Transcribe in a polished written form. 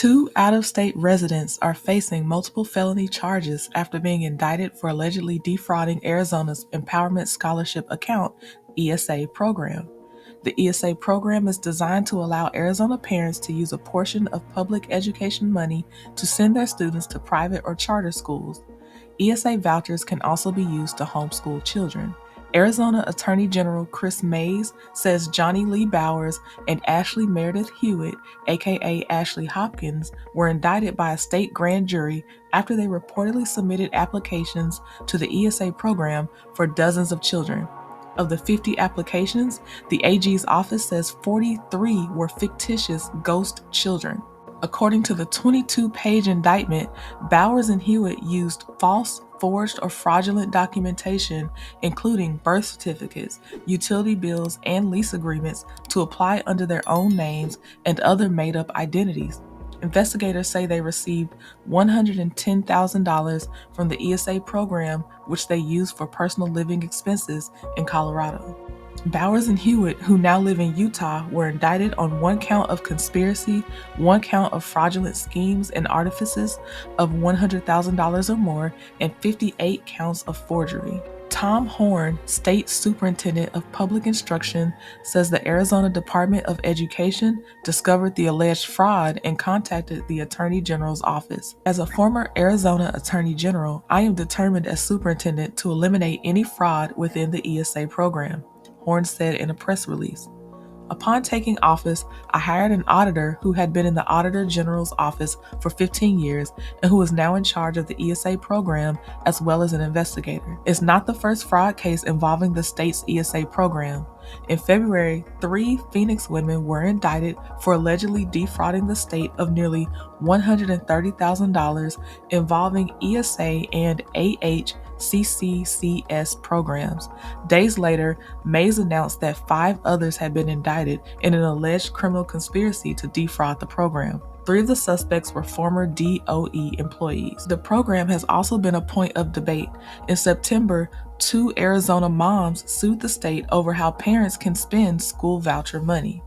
Two out-of-state residents are facing multiple felony charges after being indicted for allegedly defrauding Arizona's Empowerment Scholarship Account ESA program. The ESA program is designed to allow Arizona parents to use a portion of public education money to send their students to private or charter schools. ESA vouchers can also be used to homeschool children. Arizona Attorney General Chris Mays says Johnny Lee Bowers and Ashley Meredith Hewitt, aka Ashley Hopkins, were indicted by a state grand jury after they reportedly submitted applications to the ESA program for dozens of children. Of the 50 applications, the AG's office says 43 were fictitious ghost children. According to the 22-page indictment, Bowers and Hewitt used false, forged, or fraudulent documentation, including birth certificates, utility bills, and lease agreements, to apply under their own names and other made-up identities. Investigators say they received $110,000 from the ESA program, which they used for personal living expenses in Colorado. Bowers and Hewitt, who now live in Utah, were indicted on one count of conspiracy, one count of fraudulent schemes and artifices of $100,000 or more, and 58 counts of forgery. Tom Horn, State Superintendent of Public Instruction, says the Arizona Department of Education discovered the alleged fraud and contacted the Attorney General's office. As a former Arizona Attorney General, I am determined as superintendent to eliminate any fraud within the ESA program, Horn said in a press release. Upon taking office, I hired an auditor who had been in the Auditor General's office for 15 years and who is now in charge of the ESA program as well as an investigator. It's not the first fraud case involving the state's ESA program. In February, 3 Phoenix women were indicted for allegedly defrauding the state of nearly $130,000 involving ESA and CCCS programs. Days later, Mays announced that 5 others had been indicted in an alleged criminal conspiracy to defraud the program. 3 of the suspects were former DOE employees. The program has also been a point of debate. In September, 2 Arizona moms sued the state over how parents can spend school voucher money.